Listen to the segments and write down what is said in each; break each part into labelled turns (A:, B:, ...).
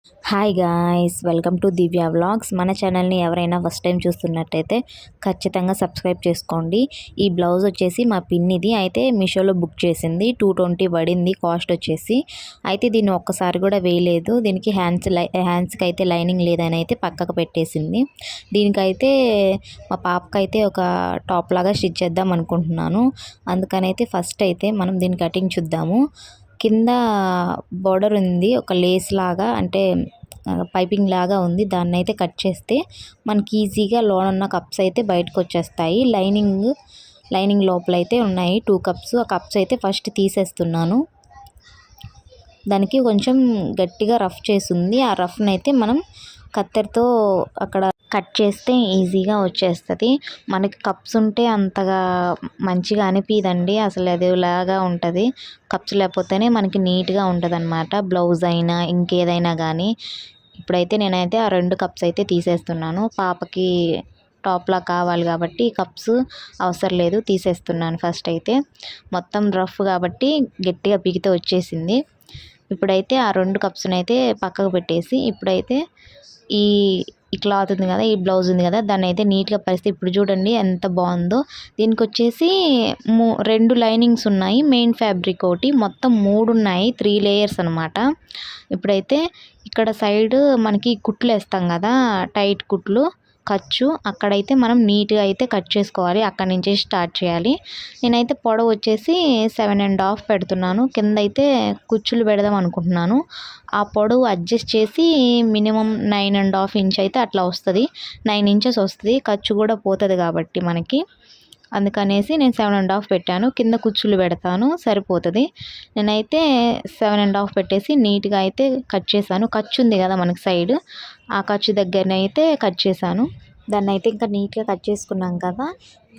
A: Hi guys, welcome to Divya vlogs. మన ఛానల్ని ఎవరైనా ఫస్ట్ టైం చూస్తున్నట్టయితే ఖచ్చితంగా సబ్స్క్రైబ్ చేసుకోండి. ఈ బ్లౌజ్ వచ్చేసి మా పిన్నిది అయితే మీషోలో బుక్ చేసింది. 220 పడింది కాస్ట్ వచ్చేసి. అయితే దీన్ని ఒక్కసారి కూడా వేయలేదు. దీనికి హ్యాండ్స్కి అయితే లైనింగ్ లేదని అయితే పక్కకు పెట్టేసింది. దీనికైతే మా పాపకైతే ఒక టాప్ లాగా స్టిచ్ చేద్దాం అనుకుంటున్నాను. అందుకనైతే ఫస్ట్ అయితే మనం దీని కటింగ్ చూద్దాము. కింద బోర్డర్ ఉంది, ఒక లేస్ లాగా అంటే పైపింగ్ లాగా ఉంది. దాన్ని అయితే కట్ చేస్తే మనకి ఈజీగా లోనున్న కప్స్ అయితే బయటకు వచ్చేస్తాయి. లైనింగ్ లోపల అయితే ఉన్నాయి 2 కప్స్. ఆ కప్స్ అయితే ఫస్ట్ తీసేస్తున్నాను. దానికి కొంచెం గట్టిగా రఫ్ చేసింది. ఆ రఫ్ని అయితే మనం కత్తెరతో అక్కడ కట్ చేస్తే ఈజీగా వచ్చేస్తుంది. మనకి కప్స్ ఉంటే అంతగా మంచిగా అనిపించదండి, అసలు అదిలాగా ఉంటుంది. కప్స్ లేకపోతేనే మనకి నీట్గా ఉంటుంది అన్నమాట, బ్లౌజ్ అయినా ఇంకేదైనా కానీ. ఇప్పుడైతే నేనైతే ఆ 2 కప్స్ అయితే తీసేస్తున్నాను. పాపకి టాప్లా కావాలి కాబట్టి కప్స్ అవసరం లేదు, తీసేస్తున్నాను. ఫస్ట్ అయితే మొత్తం రఫ్ కాబట్టి గట్టిగా బిగితే వచ్చేసింది. ఇప్పుడైతే ఆ 2 కప్స్ని అయితే పక్కకు పెట్టేసి ఇప్పుడైతే ఈ ఈ క్లాత్ ఉంది కదా, ఈ బ్లౌజ్ ఉంది కదా, దాన్ని అయితే నీట్గా పరిస్థితి ఇప్పుడు చూడండి ఎంత బాగుందో. దీనికి వచ్చేసి 2 లైనింగ్స్ ఉన్నాయి, మెయిన్ ఫ్యాబ్రిక్ ఒకటి, మొత్తం 3 ఉన్నాయి, 3 లేయర్స్ అనమాట. ఇప్పుడైతే ఇక్కడ సైడ్ మనకి కుట్లు వేస్తాం కదా, టైట్ కుట్లు ఖర్చు, అక్కడైతే మనం నీట్గా అయితే కట్ చేసుకోవాలి. అక్కడి నుంచి స్టార్ట్ చేయాలి. నేనైతే పొడవు వచ్చేసి 7.5 పెడుతున్నాను. కింద అయితే కుచ్చులు పెడదాం అనుకుంటున్నాను. ఆ పొడవు అడ్జస్ట్ చేసి మినిమం 9.5 ఇంచ్ అయితే అట్లా వస్తుంది. 9 ఇంచెస్ వస్తుంది. ఖర్చు కూడా పోతుంది కాబట్టి మనకి, అందుకనేసి నేను 7.5 పెట్టాను. కింద కుచ్చులు పెడతాను, సరిపోతుంది. నేనైతే 7.5 పెట్టేసి నీట్గా అయితే కట్ చేశాను. ఖర్చు ఉంది కదా మనకి సైడ్, ఆ ఖర్చు దగ్గరనైతే కట్ చేశాను. దాన్ని అయితే ఇంకా నీట్గా కట్ చేసుకున్నాం కదా.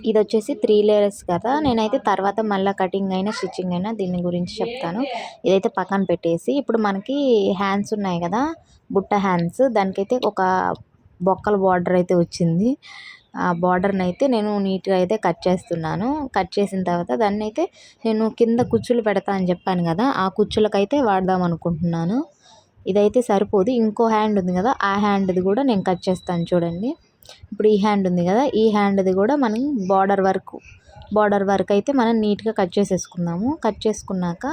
A: ఇది వచ్చేసి 3 లేయర్స్ కదా. నేనైతే తర్వాత మళ్ళీ కటింగ్ అయినా స్టిచ్చింగ్ అయినా దీని గురించి చెప్తాను. ఇదైతే పక్కన పెట్టేసి ఇప్పుడు మనకి హ్యాండ్స్ ఉన్నాయి కదా, బుట్ట హ్యాండ్స్, దానికైతే ఒక బొక్కల బార్డర్ అయితే వచ్చింది. ఆ బార్డర్ని అయితే నేను నీట్గా అయితే కట్ చేస్తున్నాను. కట్ చేసిన తర్వాత దాన్ని అయితే నేను కింద కుచ్చులు పెడతా అని చెప్పాను కదా, ఆ కుచ్చులకైతే వాడదాం అనుకుంటున్నాను. ఇదైతే సరిపోదు. ఇంకో హ్యాండ్ ఉంది కదా, ఆ హ్యాండ్ది కూడా నేను కట్ చేస్తాను చూడండి. ఇప్పుడు ఈ హ్యాండ్ ఉంది కదా, ఈ హ్యాండ్ది కూడా మనం బార్డర్ వరకు అయితే మనం నీట్గా కట్ చేసేసుకుందాము. కట్ చేసుకున్నాక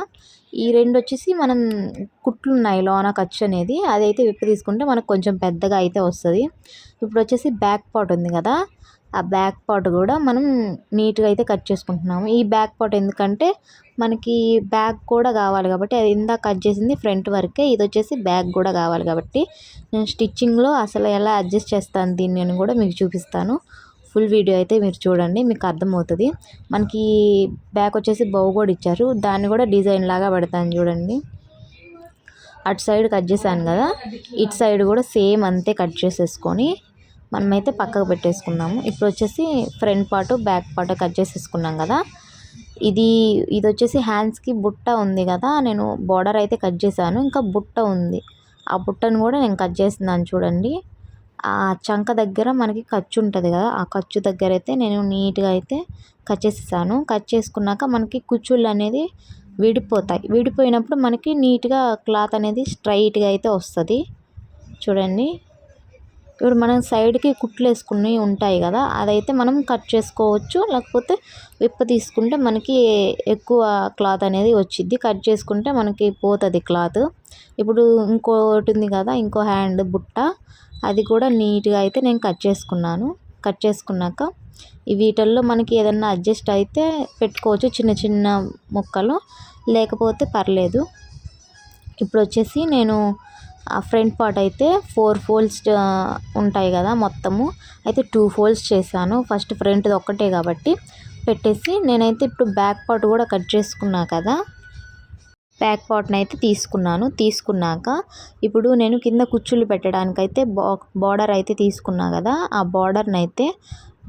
A: ఈ 2 వచ్చేసి మనం కుట్లు ఉన్నాయి లోన ఖర్చు అనేది, అదైతే విప్పి తీసుకుంటే మనకు కొంచెం పెద్దగా అయితే వస్తుంది. ఇప్పుడు వచ్చేసి బ్యాక్ పార్ట్ ఉంది కదా, ఆ బ్యాక్ పార్ట్ కూడా మనం నీట్గా అయితే కట్ చేసుకుంటున్నాము. ఈ బ్యాక్ పార్ట్ ఎందుకంటే మనకి బ్యాక్ కూడా కావాలి కాబట్టి, అది ఇందాక కట్ చేసింది ఫ్రంట్ వరకే, ఇది వచ్చేసి బ్యాక్ కూడా కావాలి కాబట్టి నేను స్టిచ్చింగ్లో అసలు ఎలా అడ్జస్ట్ చేస్తాను దీన్ని అని కూడా మీకు చూపిస్తాను. ఫుల్ వీడియో అయితే మీరు చూడండి, మీకు అర్థమవుతుంది. మనకి బ్యాక్ వచ్చేసి బౌ కూడా ఇచ్చారు, దాన్ని కూడా డిజైన్ లాగా పెడతాను చూడండి. అటు సైడ్ కట్ చేశాను కదా, ఇటు సైడ్ కూడా సేమ్ అంతే కట్ చేసేసుకొని మనమైతే పక్కకు పెట్టేసుకున్నాము. ఇప్పుడు వచ్చేసి front part back part cut చేసేసుకున్నాం కదా. ఇది వచ్చేసి హ్యాండ్స్కి బుట్ట ఉంది కదా, నేను బార్డర్ అయితే కట్ చేశాను, ఇంకా బుట్ట ఉంది, ఆ బుట్టను కూడా నేను కట్ చేస్తున్నాను చూడండి. ఆ చంక దగ్గర మనకి ఖర్చు ఉంటుంది కదా, ఆ ఖర్చు దగ్గర అయితే నేను నీట్గా అయితే కట్ చేసేసాను. కట్ చేసుకున్నాక మనకి కుచ్చుళ్ళు అనేది విడిపోతాయి. విడిపోయినప్పుడు మనకి నీట్గా క్లాత్ అనేది స్ట్రైట్గా అయితే వస్తుంది చూడండి. ఇప్పుడు మనం సైడ్కి కుట్లు వేసుకుని ఉంటాయి కదా, అదైతే మనం కట్ చేసుకోవచ్చు, లేకపోతే విప్ప తీసుకుంటే మనకి ఎక్కువ క్లాత్ అనేది వచ్చిద్ది. కట్ చేసుకుంటే మనకి పోతుంది క్లాత్. ఇప్పుడు ఇంకోటి ఉంది కదా, ఇంకో హ్యాండ్ బుట్ట, అది కూడా నీట్గా అయితే నేను కట్ చేసుకున్నాను. కట్ చేసుకున్నాక వీటిల్లో మనకి ఏదన్నా అడ్జస్ట్ అయితే పెట్టుకోవచ్చు, చిన్న చిన్న ముక్కలు, లేకపోతే పర్లేదు. ఇప్పుడు వచ్చేసి నేను ఆ ఫ్రంట్ పార్ట్ అయితే 4 ఫోల్డ్స్ ఉంటాయి కదా మొత్తము, అయితే 2 ఫోల్డ్స్ చేశాను. ఫస్ట్ ఫ్రంట్ది ఒక్కటే కాబట్టి పెట్టేసి నేనైతే ఇప్పుడు బ్యాక్ పార్ట్ కూడా కట్ చేసుకున్నా కదా, బ్యాక్ పార్ట్ని అయితే తీసుకున్నాక ఇప్పుడు నేను కింద కుచ్చులు పెట్టడానికైతే బార్డర్ అయితే తీసుకున్నా కదా, ఆ బార్డర్ని అయితే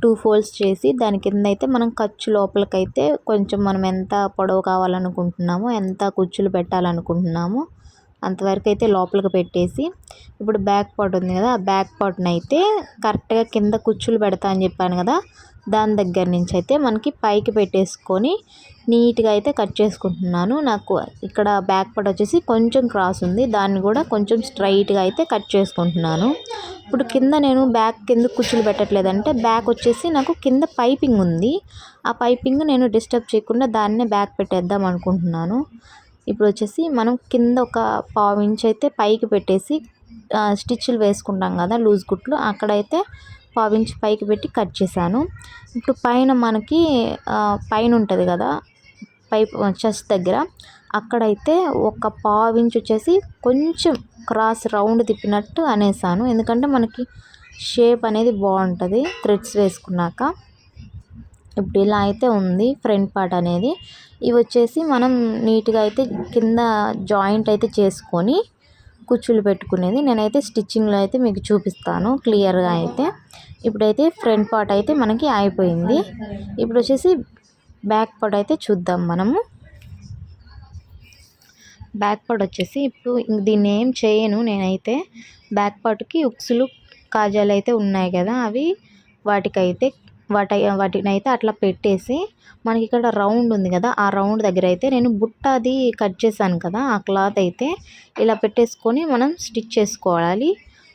A: 2 ఫోల్డ్స్ చేసి దాని కింద అయితే మనం ఖర్చు లోపలికైతే కొంచెం మనం ఎంత పొడవు కావాలనుకుంటున్నామో, ఎంత కుచ్చులు పెట్టాలనుకుంటున్నామో అంతవరకు అయితే లోపలికి పెట్టేసి ఇప్పుడు బ్యాక్ పార్ట్ ఉంది కదా, ఆ బ్యాక్ పార్ట్ని అయితే కరెక్ట్గా కింద కుచ్చులు పెడతా అని చెప్పాను కదా, దాని దగ్గర నుంచి అయితే మనకి పైకి పెట్టేసుకొని నీట్గా అయితే కట్ చేసుకుంటున్నాను. నాకు ఇక్కడ బ్యాక్ పార్ట్ వచ్చేసి కొంచెం క్రాస్ ఉంది, దాన్ని కూడా కొంచెం స్ట్రైట్గా అయితే కట్ చేసుకుంటున్నాను. ఇప్పుడు కింద నేను బ్యాక్ కింద కుచ్చులు పెట్టట్లేదంటే బ్యాక్ వచ్చేసి నాకు కింద పైపింగ్ ఉంది, ఆ పైపింగ్ నేను డిస్టర్బ్ చేయకుండా దాన్నే బ్యాక్ పెట్టేద్దాం అనుకుంటున్నాను. ఇప్పుడు వచ్చేసి మనం కింద ఒక పావు ఇంచ్ అయితే పైకి పెట్టేసి స్టిచ్లు వేసుకుంటాం కదా లూజ్ కుట్లు, అక్కడైతే పావు ఇంచ్ పైకి పెట్టి కట్ చేశాను. ఇప్పుడు పైన మనకి పైన ఉంటుంది కదా చెస్ట్ దగ్గర, అక్కడైతే ఒక పావు ఇంచ్ వచ్చేసి కొంచెం క్రాస్ రౌండ్ తిప్పినట్టు అనేసాను, ఎందుకంటే మనకి షేప్ అనేది బాగుంటుంది థ్రెడ్స్ వేసుకున్నాక. ఇప్పుడు ఇలా అయితే ఉంది ఫ్రంట్ పార్ట్ అనేది. ఇవి వచ్చేసి మనం నీట్గా అయితే కింద జాయింట్ అయితే చేసుకొని కుచ్చులు పెట్టుకునేది నేనైతే స్టిచ్చింగ్లో అయితే మీకు చూపిస్తాను క్లియర్గా అయితే. ఇప్పుడైతే ఫ్రంట్ పార్ట్ అయితే మనకి అయిపోయింది. ఇప్పుడు వచ్చేసి బ్యాక్ పార్ట్ అయితే చూద్దాం మనము. బ్యాక్ పార్ట్ వచ్చేసి ఇప్పుడు దీన్ని ఏం చేయను నేనైతే. బ్యాక్ పార్ట్కి ఉక్సులు కాజాలు అయితే ఉన్నాయి కదా, అవి వాటిని అయితే అట్లా పెట్టేసి మనకి ఇక్కడ రౌండ్ ఉంది కదా, ఆ రౌండ్ దగ్గర అయితే నేను బుట్ట అది కట్ చేశాను కదా, ఆ క్లాత్ అయితే ఇలా పెట్టేసుకొని మనం స్టిచ్ చేసుకోవాలి.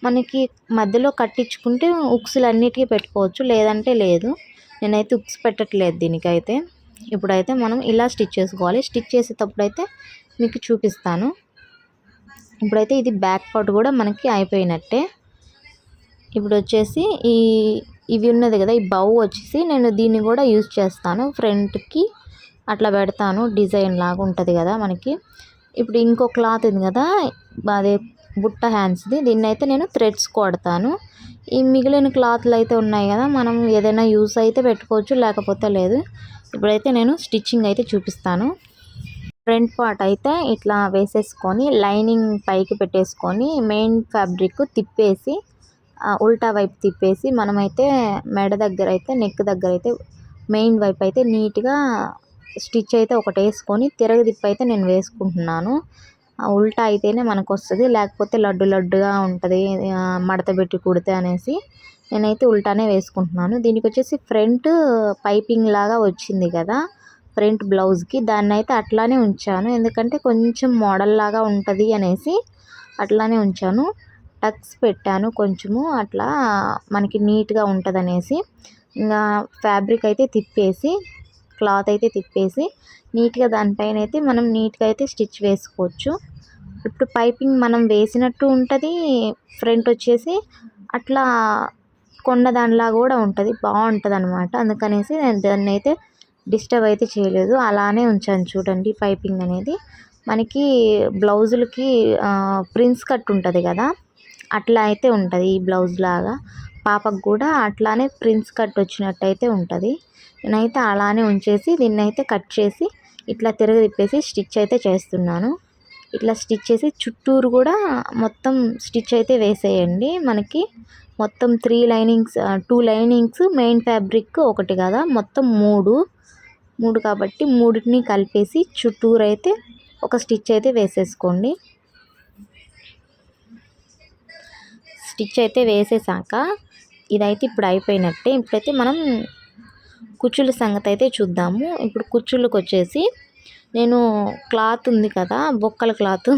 A: మనకి మధ్యలో కట్టించుకుంటే ఉక్సులు అన్నిటికీ పెట్టుకోవచ్చు, లేదంటే లేదు. నేనైతే ఉక్స్ పెట్టట్లేదు దీనికైతే. ఇప్పుడైతే మనం ఇలా స్టిచ్ చేసుకోవాలి. స్టిచ్ చేసేటప్పుడు అయితే మీకు చూపిస్తాను. ఇప్పుడైతే ఇది బ్యాక్ పార్ట్ కూడా మనకి అయిపోయినట్టే. ఇప్పుడు వచ్చేసి ఇవి ఉన్నది కదా, ఈ బౌ వచ్చేసి నేను దీన్ని కూడా యూజ్ చేస్తాను, ఫ్రంట్కి అట్లా పెడతాను, డిజైన్ లాగా ఉంటుంది కదా మనకి. ఇప్పుడు ఇంకో క్లాత్ ఉంది కదా, అదే బుట్ట హ్యాండ్స్ది, దీన్ని అయితే నేను థ్రెడ్స్ కొడతాను. ఈ మిగిలిన క్లాత్లు అయితే ఉన్నాయి కదా, మనం ఏదైనా యూస్ అయితే పెట్టుకోవచ్చు, లేకపోతే లేదు. ఇప్పుడైతే నేను స్టిచ్చింగ్ అయితే చూపిస్తాను. ఫ్రంట్ పార్ట్ అయితే ఇట్లా వేసేసుకొని లైనింగ్ పైకి పెట్టేసుకొని మెయిన్ ఫ్యాబ్రిక్ తిప్పేసి ఉల్టా వైపు తిప్పేసి మనమైతే మెడ దగ్గర అయితే నెక్ దగ్గర అయితే మెయిన్ వైపు అయితే నీట్గా స్టిచ్ అయితే ఒకటి వేసుకొని తిరగదిప్పి అయితే నేను వేసుకుంటున్నాను. ఉల్టా అయితేనే మనకు వస్తుంది, లేకపోతే లడ్డు లడ్డుగా ఉంటుంది మడత పెట్టి కుడితే అనేసి నేనైతే ఉల్టానే వేసుకుంటున్నాను. దీనికి వచ్చేసి ఫ్రంట్ పైపింగ్ లాగా వచ్చింది కదా ఫ్రంట్ బ్లౌజ్కి, దాన్ని అయితే అట్లానే ఉంచాను, ఎందుకంటే కొంచెం మోడల్ లాగా ఉంటుంది అనేసి అట్లానే ఉంచాను. టక్స్ పెట్టాను కొంచెము, అట్లా మనకి నీట్గా ఉంటుంది అనేసి. ఇంకా ఫ్యాబ్రిక్ అయితే తిప్పేసి క్లాత్ అయితే తిప్పేసి నీట్గా దానిపైన అయితే మనం నీట్గా అయితే స్టిచ్ వేసుకోవచ్చు. ఇప్పుడు పైపింగ్ మనం వేసినట్టు ఉంటుంది, ఫ్రంట్ వచ్చేసి అట్లా కొండ దానిలా కూడా ఉంటుంది, బాగుంటుంది అనమాట. అందుకనేసి నేను దాన్ని అయితే డిస్టర్బ్ అయితే చేయలేదు, అలానే ఉంచాను. చూడండి పైపింగ్ అనేది మనకి బ్లౌజులకి ప్రిన్స్ కట్ ఉంటుంది కదా, అట్లా అయితే ఉంటుంది ఈ బ్లౌజ్ లాగా. పాపకు కూడా అట్లానే ప్రిన్స్ కట్ వచ్చినట్టు అయితే ఉంటుంది. నేనైతే అలానే ఉంచేసి దీన్ని అయితే కట్ చేసి ఇట్లా తిప్పేసి స్టిచ్ అయితే చేస్తున్నాను. ఇట్లా స్టిచ్ చేసి చుట్టూరు కూడా మొత్తం స్టిచ్ అయితే వేసేయండి. మనకి మొత్తం 2 లైనింగ్స్ మెయిన్ ఫ్యాబ్రిక్ ఒకటి కదా, మొత్తం మూడు కాబట్టి మూడింటిని కలిపేసి చుట్టూరు అయితే ఒక స్టిచ్ అయితే వేసేసుకోండి. స్టిచ్ అయితే వేసేసాక ఇదైతే ఇప్పుడు అయిపోయినట్టే. ఇప్పుడైతే మనం కుచ్చుల సంగతి అయితే చూద్దాము. ఇప్పుడు కుచ్చుళ్ళకి వచ్చేసి నేను క్లాత్ ఉంది కదా బొక్కల క్లాత్,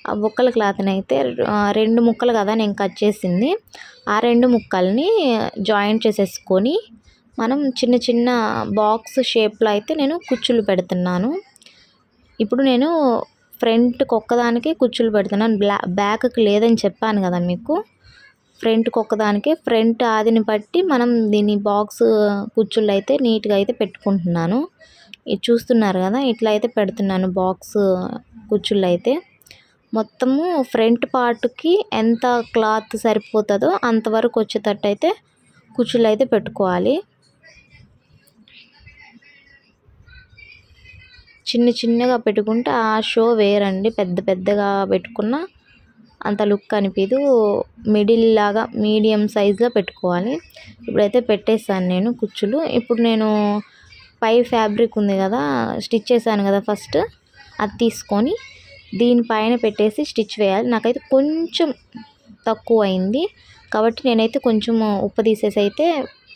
A: ఆ బొక్కల క్లాత్ని అయితే 2 ముక్కలు కదా నేను కట్ చేసింది, ఆ 2 ముక్కల్ని జాయింట్ చేసేసుకొని మనం చిన్న చిన్న బాక్స్ షేప్లో అయితే నేను కుచ్చులు పెడుతున్నాను. ఇప్పుడు నేను ఫ్రంట్కి ఒక్కదానికే కుచ్చులు పెడుతున్నాను, బ్యాక్కి లేదని చెప్పాను కదా మీకు. ఫ్రంట్కి ఒక్కదానికే ఫ్రంట్ ఆదిని బట్టి మనం దీన్ని బాక్స్ కుచ్చుళ్ళు అయితే నీట్గా అయితే పెట్టుకుంటున్నాను. ఇది చూస్తున్నారు కదా, ఇట్లా అయితే పెడుతున్నాను బాక్స్ కుచ్చుళ్ళు అయితే. మొత్తము ఫ్రంట్ పార్ట్కి ఎంత క్లాత్ సరిపోతుందో అంతవరకు వచ్చేటట్టు అయితే కుచ్చుళ్ళు అయితే పెట్టుకోవాలి. చిన్నగా పెట్టుకుంటే ఆ షో వేరండి, పెద్దగా పెట్టుకున్న అంత లుక్ అనిపించదు. మిడిల్ లాగా మీడియం సైజులో పెట్టుకోవాలి. ఇప్పుడైతే పెట్టేస్తాను నేను కుచ్చులు. ఇప్పుడు నేను పై ఫ్యాబ్రిక్ ఉంది కదా, స్టిచ్ చేశాను కదా ఫస్ట్, అది తీసుకొని దీనిపైన పెట్టేసి స్టిచ్ వేయాలి. నాకైతే కొంచెం తక్కువ అయింది కాబట్టి నేనైతే కొంచెం ఉప్పు తీసేసి అయితే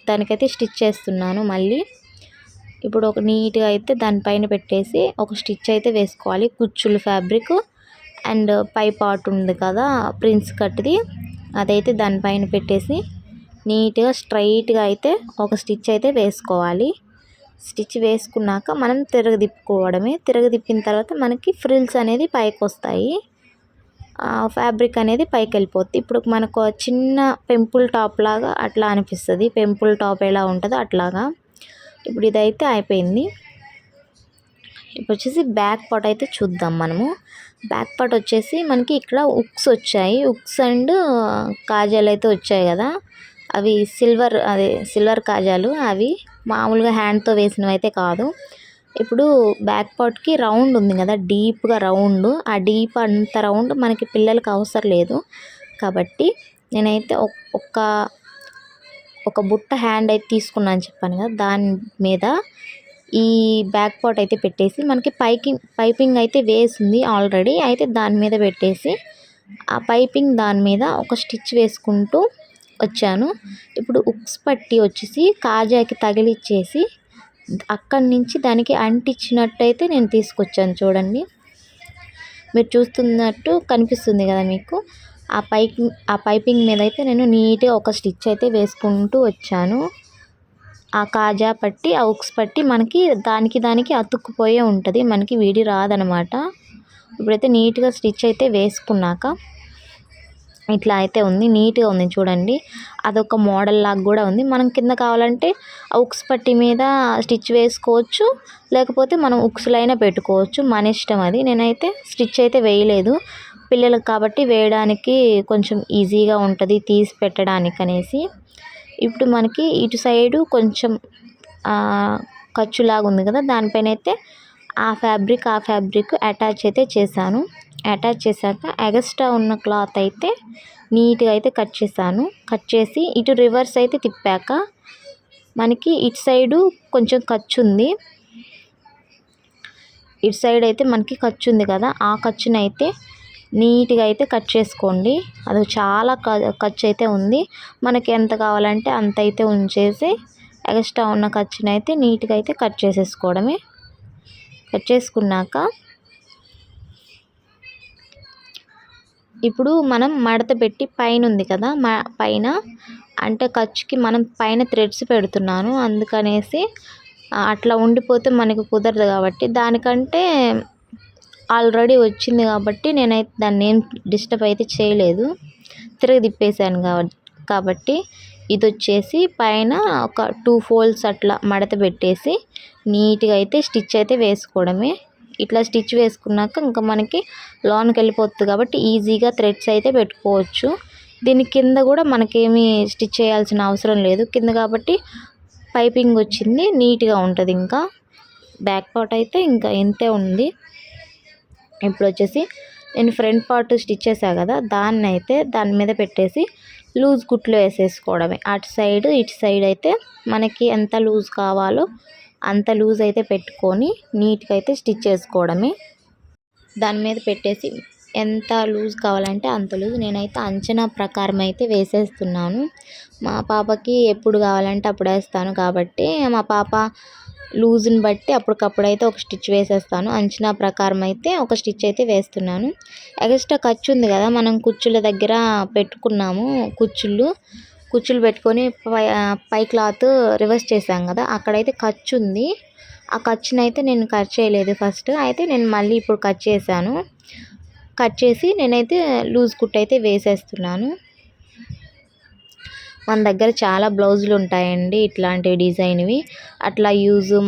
A: దానికైతే స్టిచ్ చేస్తున్నాను. మళ్ళీ ఇప్పుడు ఒక నీట్గా అయితే దానిపైన పెట్టేసి ఒక స్టిచ్ అయితే వేసుకోవాలి. కుచ్చులు ఫ్యాబ్రిక్ అండ్ పై పార్ట్ ఉంది కదా ప్రిన్స్ కట్ది, అదైతే దానిపైన పెట్టేసి నీట్గా స్ట్రైట్గా అయితే ఒక స్టిచ్ అయితే వేసుకోవాలి. స్టిచ్ వేసుకున్నాక మనం తిరగదిప్పుకోవడమే. తిరగదిప్పిన తర్వాత మనకి ఫ్రిల్స్ అనేది పైకి వస్తాయి, ఫ్యాబ్రిక్ అనేది పైకి వెళ్ళిపోద్ది. ఇప్పుడు మనకు చిన్న పెంపుల్ టాప్ లాగా అట్లా అనిపిస్తుంది. పెంపుల్ టాప్ ఎలా ఉంటుందో అట్లాగా. ఇప్పుడు ఇదైతే అయిపోయింది. ఇప్పుడు వచ్చేసి బ్యాక్ పార్ట్ అయితే చూద్దాం మనము. బ్యాక్ పార్ట్ వచ్చేసి మనకి ఇక్కడ ఉక్స్ వచ్చాయి. ఉక్స్ అండ్ కాజాలు అయితే వచ్చాయి కదా, అవి సిల్వర్ కాజాలు. అవి మామూలుగా హ్యాండ్తో వేసినవి అయితే కాదు. ఇప్పుడు బ్యాక్ పార్ట్కి రౌండ్ ఉంది కదా, డీప్గా రౌండ్, ఆ డీప్ అంత రౌండ్ మనకి పిల్లలకి అవసరం లేదు కాబట్టి నేనైతే ఒక బుట్ట హ్యాండ్ అయితే తీసుకున్నాను చెప్పాను కదా, దాని మీద ఈ బ్యాక్ పార్ట్ అయితే పెట్టేసి మనకి పైపింగ్ అయితే వేసింది ఆల్రెడీ, అయితే దాని మీద పెట్టేసి ఆ పైపింగ్ దాని మీద ఒక స్టిచ్ వేసుకుంటూ వచ్చాను. ఇప్పుడు ఉక్స్ పట్టి వచ్చేసి కాజాకి తగిలిచ్చేసి అక్కడి నుంచి దానికి అంటించినట్టయితే నేను తీసుకొచ్చాను. చూడండి, మీరు చూస్తున్నట్టు కనిపిస్తుంది కదా మీకు. ఆ పైపింగ్ మీద అయితే నేను నీట్గా ఒక స్టిచ్ అయితే వేసుకుంటూ వచ్చాను. ఆ కాజా పట్టి, ఆ ఉక్స్ పట్టి మనకి దానికి అతుక్కుపోయే ఉంటుంది, మనకి విడి రాదనమాట. ఇప్పుడైతే నీట్గా స్టిచ్ అయితే వేసుకున్నాక ఇట్లా అయితే ఉంది, నీట్గా ఉంది చూడండి. అదొక మోడల్ లాగా కూడా ఉంది. మనం కింద కావాలంటే ఆ ఉక్స్ పట్టి మీద స్టిచ్ వేసుకోవచ్చు, లేకపోతే మనం ఉక్స్లైనా పెట్టుకోవచ్చు, మన ఇష్టం అది. నేనైతే స్టిచ్ అయితే వేయలేదు, పిల్లలకు కాబట్టి వేయడానికి కొంచెం ఈజీగా ఉంటుంది తీసి పెట్టడానికి అనేసి. ఇప్పుడు మనకి ఇటు సైడు కొంచెం ఖర్చులాగా ఉంది కదా, దానిపైన అయితే ఆ ఫ్యాబ్రిక్ అటాచ్ అయితే చేశాను. అటాచ్ చేశాక ఎగస్ట్రా ఉన్న క్లాత్ అయితే నీట్గా అయితే కట్ చేశాను. కట్ చేసి ఇటు రివర్స్ అయితే తిప్పాక మనకి ఇటు సైడు కొంచెం ఖర్చు ఉంది. ఇటు సైడ్ అయితే మనకి ఖర్చు ఉంది కదా, ఆ ఖర్చుని అయితే నీట్గా అయితే కట్ చేసుకోండి. అది చాలా ఖర్చు అయితే ఉంది, మనకి ఎంత కావాలంటే అంత అయితే ఉంచేసి ఎక్స్ట్రా ఉన్న ఖర్చుని అయితే నీట్గా అయితే కట్ చేసేసుకోవడమే. కట్ చేసుకున్నాక ఇప్పుడు మనం మడత పెట్టి పైన ఉంది కదా, పైన అంటే ఖర్చుకి మనం పైన థ్రెడ్స్ పెడుతున్నాను, అందుకనేసి అట్లా ఉండిపోతే మనకు కుదరదు కాబట్టి దానికంటే ఆల్రెడీ వచ్చింది కాబట్టి నేనైతే దాన్ని ఏం డిస్టర్బ్ అయితే చేయలేదు, తిరగ తిప్పేసాను కాబట్టి. ఇది వచ్చేసి పైన ఒక 2 ఫోల్డ్స్ అట్లా మడత పెట్టేసి నీట్గా అయితే స్టిచ్ అయితే వేసుకోవడమే. ఇట్లా స్టిచ్ వేసుకున్నాక ఇంకా మనకి లోనికి వెళ్ళిపోతుంది కాబట్టి ఈజీగా థ్రెడ్స్ అయితే పెట్టుకోవచ్చు. దీని కింద కూడా మనకేమీ స్టిచ్ చేయాల్సిన అవసరం లేదు, కింద కాబట్టి పైపింగ్ వచ్చింది, నీట్గా ఉంటుంది. ఇంకా బ్యాక్ పార్ట్ అయితే ఇంకా ఇంతే ఉంది. ఇప్పుడు వచ్చేసి నేను ఫ్రంట్ పార్ట్ స్టిచ్ చేసా కదా, దాని మీద పెట్టేసి లూజ్ కుట్లు వేసేసుకోవడమే. అటు సైడ్ ఇటు సైడ్ అయితే మనకి ఎంత లూజ్ కావాలో అంత లూజ్ అయితే పెట్టుకొని నీట్గా అయితే స్టిచ్ చేసుకోవడమే. దాని మీద పెట్టేసి ఎంత లూజ్ కావాలంటే అంత లూజ్ నేనైతే అంచనా ప్రకారం అయితే వేసేస్తున్నాను. మా పాపకి ఎప్పుడు కావాలంటే అప్పుడు వేస్తాను కాబట్టి మా పాప లూజ్ని బట్టి అప్పటికప్పుడైతే ఒక స్టిచ్ వేసేస్తాను. అంచనా ప్రకారం అయితే ఒక స్టిచ్ అయితే వేస్తున్నాను. ఎక్స్ట్రా ఖర్చు ఉంది కదా, మనం కుచ్చుల దగ్గర పెట్టుకున్నాము, కుచ్చులు పెట్టుకొని పై క్లాత్ రివర్స్ చేసాం కదా, అక్కడైతే ఖర్చు ఉంది. ఆ ఖర్చుని అయితే నేను కట్ చేయలేదు ఫస్ట్, అయితే నేను మళ్ళీ ఇప్పుడు కట్ చేశాను. కట్ చేసి నేనైతే లూజ్ కుట్ అయితే వేసేస్తున్నాను. మన దగ్గర చాలా బ్లౌజులు ఉంటాయండి ఇట్లాంటి డిజైన్వి, అట్లా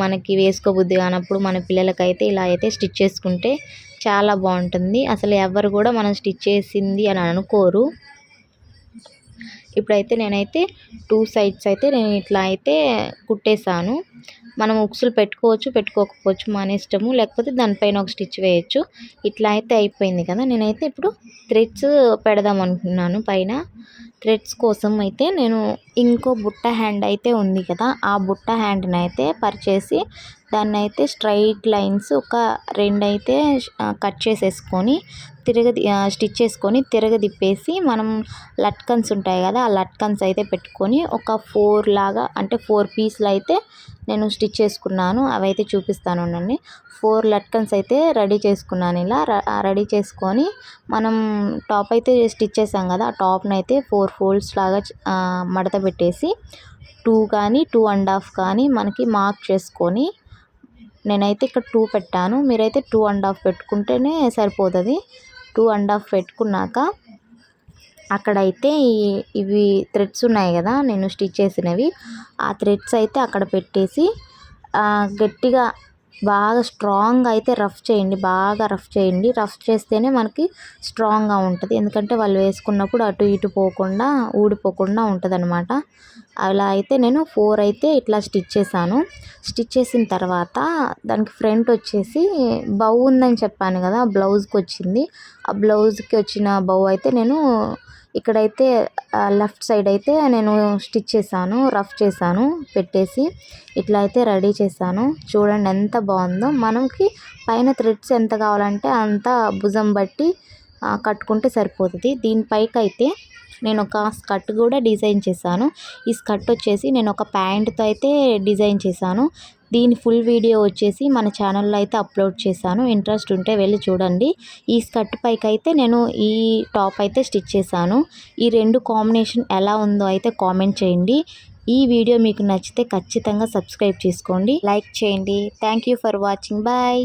A: మనకి వేసుకోబుద్ధి కానప్పుడు మన పిల్లలకైతే ఇలా అయితే స్టిచ్ చేసుకుంటే చాలా బాగుంటుంది. అసలు ఎవరు కూడా మనం స్టిచ్ చేసింది అని అనుకోరు. ఇప్పుడైతే నేనైతే 2 సైడ్స్ అయితే నేను ఇట్లా అయితే కుట్టేశాను. మనం ఉక్సులు పెట్టుకోవచ్చు, పెట్టుకోకపోవచ్చు, మన ఇష్టము, లేకపోతే దానిపైన ఒక స్టిచ్ వేయచ్చు. ఇట్లా అయితే అయిపోయింది కదా, నేనైతే ఇప్పుడు థ్రెడ్స్ పెడదాం అనుకున్నాను పైన. థ్రెడ్స్ కోసం అయితే నేను ఇంకో బుట్ట హ్యాండ్ అయితే ఉంది కదా, ఆ బుట్ట హ్యాండ్ని అయితే పరిచేసి దాన్ని అయితే స్ట్రైట్ లైన్స్ ఒక 2 అయితే కట్ చేసేసుకొని స్టిచ్ చేసుకొని తిరగదిప్పేసి మనం లట్కన్స్ ఉంటాయి కదా, ఆ లట్కన్స్ అయితే పెట్టుకొని ఒక 4 లాగా అంటే 4 పీస్లు అయితే నేను స్టిచ్ చేసుకున్నాను. అవైతే చూపిస్తాను ఉండండి. 4 లట్కన్స్ అయితే రెడీ చేసుకున్నాను. ఇలా రెడీ చేసుకొని మనం టాప్ అయితే స్టిచ్ చేసాం కదా, ఆ టాప్ని అయితే 4 ఫోల్డ్స్ లాగా మడత పెట్టేసి 2 కానీ 2.5 కానీ మనకి మార్క్ చేసుకొని, నేనైతే ఇక్కడ 2 పెట్టాను, మీరైతే 2.5 పెట్టుకుంటేనే సరిపోతుంది. 2.5 పెట్టుకున్నాక అక్కడైతే ఇవి థ్రెడ్స్ ఉన్నాయి కదా నేను స్టిచ్ చేసినవి, ఆ థ్రెడ్స్ అయితే అక్కడ పెట్టేసి గట్టిగా బాగా స్ట్రాంగ్గా అయితే రఫ్ చేయండి. బాగా రఫ్ చేయండి. రఫ్ చేస్తేనే మనకి స్ట్రాంగ్గా ఉంటుంది. ఎందుకంటే వాళ్ళు వేసుకున్నప్పుడు అటు ఇటు పోకుండా ఊడిపోకుండా ఉంటుంది అనమాట. అలా అయితే నేను 4 అయితే ఇట్లా స్టిచ్ చేశాను. స్టిచ్ చేసిన తర్వాత దానికి ఫ్రంట్ వచ్చేసి బౌ ఉందని చెప్పాను కదా, బ్లౌజ్కి వచ్చింది. ఆ బ్లౌజ్కి వచ్చిన బౌ అయితే నేను ఇక్కడైతే లెఫ్ట్ సైడ్ అయితే నేను స్టిచ్ చేశాను, రఫ్ చేశాను పెట్టేసి ఇట్లా అయితే రెడీ చేశాను. చూడండి ఎంత బాగుందో. మనకి పైన థ్రెడ్స్ ఎంత కావాలంటే అంత భుజం బట్టి కట్టుకుంటే సరిపోతుంది. దీనిపైకి అయితే నేను ఒక స్కర్ట్ కూడా డిజైన్ చేశాను. ఈ స్కర్ట్ వచ్చేసి నేను ఒక ప్యాంట్తో అయితే డిజైన్ చేశాను. దీని ఫుల్ వీడియో వచ్చేసి మన ఛానల్లో అయితే అప్లోడ్ చేశాను. ఇంట్రెస్ట్ ఉంటే వెళ్ళి చూడండి. ఈ స్కర్ట్ పైకి అయితే నేను ఈ టాప్ అయితే స్టిచ్ చేశాను. ఈ 2 కాంబినేషన్ ఎలా ఉందో అయితే కామెంట్ చేయండి. ఈ వీడియో మీకు నచ్చితే ఖచ్చితంగా సబ్స్క్రైబ్ చేసుకోండి, లైక్ చేయండి. Thank you for watching. Bye.